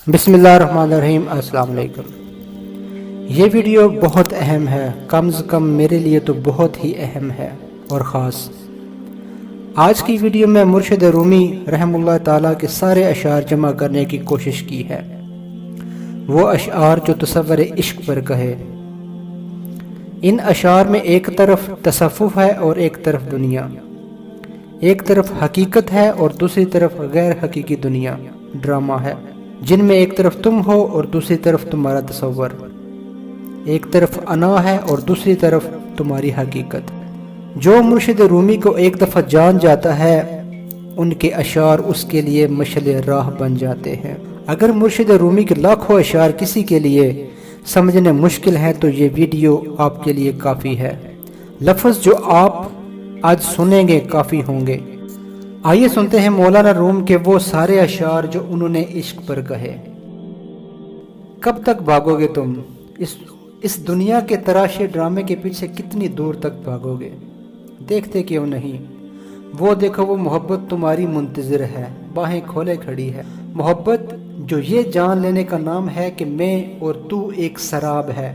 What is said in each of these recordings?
بسم اللہ الرحمن الرحیم۔ السلام علیکم۔ یہ ویڈیو بہت اہم ہے، کم از کم میرے لیے تو بہت ہی اہم ہے اور خاص۔ آج کی ویڈیو میں مرشد رومی رحم اللہ تعالیٰ کے سارے اشعار جمع کرنے کی کوشش کی ہے، وہ اشعار جو تصور عشق پر کہے۔ ان اشعار میں ایک طرف تصوف ہے اور ایک طرف دنیا، ایک طرف حقیقت ہے اور دوسری طرف غیر حقیقی دنیا، ڈرامہ ہے، جن میں ایک طرف تم ہو اور دوسری طرف تمہارا تصور، ایک طرف انا ہے اور دوسری طرف تمہاری حقیقت۔ جو مرشد رومی کو ایک دفعہ جان جاتا ہے، ان کے اشعار اس کے لیے مشعل راہ بن جاتے ہیں۔ اگر مرشد رومی کے لاکھوں اشعار کسی کے لیے سمجھنے مشکل ہیں تو یہ ویڈیو آپ کے لیے کافی ہے۔ لفظ جو آپ آج سنیں گے کافی ہوں گے۔ آئیے سنتے ہیں مولانا روم کے وہ سارے اشعار جو انہوں نے عشق پر کہے۔ کب تک بھاگو گے تم اس دنیا کے تراشے ڈرامے کے پیچھے، کتنی دور تک بھاگو گے؟ دیکھتے کیوں نہیں؟ وہ دیکھو وہ محبت تمہاری منتظر ہے، باہیں کھولے کھڑی ہے۔ محبت جو یہ جان لینے کا نام ہے کہ میں اور تو ایک سراب ہے،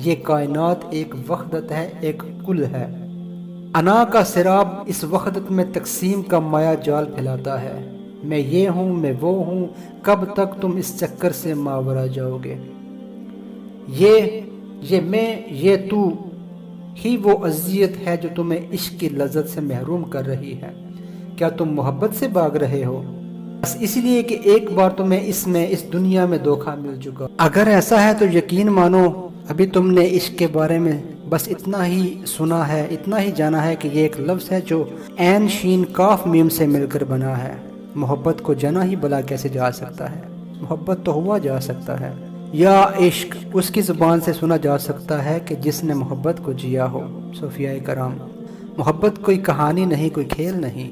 یہ کائنات ایک وحدت ہے، ایک کل ہے۔ انا کا سراب اس وحدت میں تقسیم کا مایا جال پھیلاتا ہے۔ میں یہ ہوں، میں وہ ہوں، کب تک تم اس چکر سے ماورا جاؤ گے؟ یہ میں، یہ تو ہی وہ اذیت ہے جو تمہیں عشق کی لذت سے محروم کر رہی ہے۔ کیا تم محبت سے بھاگ رہے ہو؟ بس اس لیے کہ ایک بار تمہیں اس دنیا میں دھوکہ مل چکا۔ اگر ایسا ہے تو یقین مانو ابھی تم نے عشق کے بارے میں بس اتنا ہی سنا ہے، اتنا ہی جانا ہے کہ یہ ایک لفظ ہے جو عین شین کاف میم سے مل کر بنا ہے۔ محبت کو جانا ہی بلا کیسے جا سکتا ہے؟ محبت تو ہوا جا سکتا ہے، یا عشق اس کی زبان سے سنا جا سکتا ہے کہ جس نے محبت کو جیا ہو۔ صوفیاء کرام، محبت کوئی کہانی نہیں، کوئی کھیل نہیں،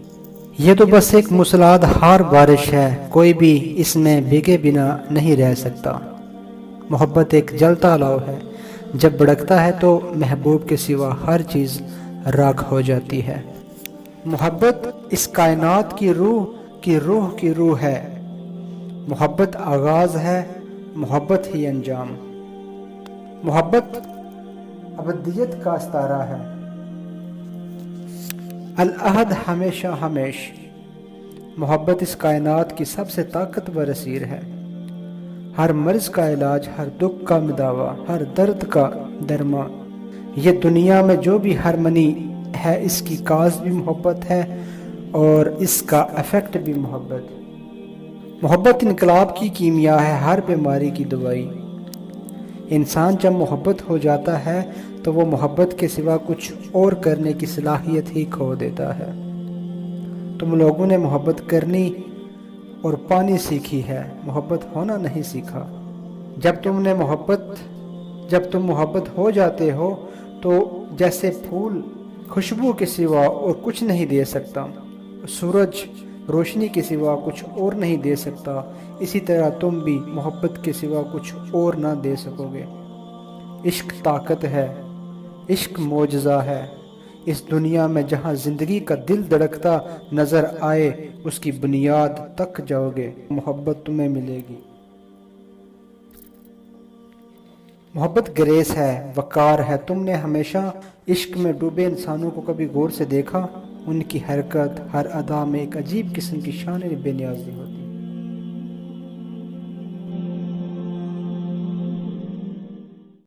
یہ تو بس ایک موسلادھار بارش ہے، کوئی بھی اس میں بھیگے بنا نہیں رہ سکتا۔ محبت ایک جلتا لو ہے، جب بھڑکتا ہے تو محبوب کے سوا ہر چیز راکھ ہو جاتی ہے۔ محبت اس کائنات کی روح ہے، محبت آغاز ہے، محبت ہی انجام۔ محبت ابدیت کا استارہ ہے، العہد ہمیشہ ہمیش۔ محبت اس کائنات کی سب سے طاقتور اسیر ہے، ہر مرض کا علاج، ہر دکھ کا مداوا، ہر درد کا درما۔ یہ دنیا میں جو بھی ہارمنی ہے، اس کی کاز بھی محبت ہے اور اس کا ایفیکٹ بھی محبت۔ محبت انقلاب کی کیمیا ہے، ہر بیماری کی دوائی۔ انسان جب محبت ہو جاتا ہے تو وہ محبت کے سوا کچھ اور کرنے کی صلاحیت ہی کھو دیتا ہے۔ تم لوگوں نے محبت کرنی اور پانی سیکھی ہے، محبت ہونا نہیں سیکھا۔ جب تم محبت ہو جاتے ہو تو جیسے پھول خوشبو کے سوا اور کچھ نہیں دے سکتا، سورج روشنی کے سوا کچھ اور نہیں دے سکتا، اسی طرح تم بھی محبت کے سوا کچھ اور نہ دے سکو گے۔ عشق طاقت ہے، عشق معجزہ ہے۔ اس دنیا میں جہاں زندگی کا دل دھڑکتا نظر آئے، اس کی بنیاد تک جاؤ گے، محبت تمہیں ملے گی۔ محبت گریس ہے، وقار ہے۔ تم نے ہمیشہ عشق میں ڈوبے انسانوں کو کبھی غور سے دیکھا؟ ان کی حرکت، ہر ادا میں ایک عجیب قسم کی شان بے نیازی ہوتی ہے۔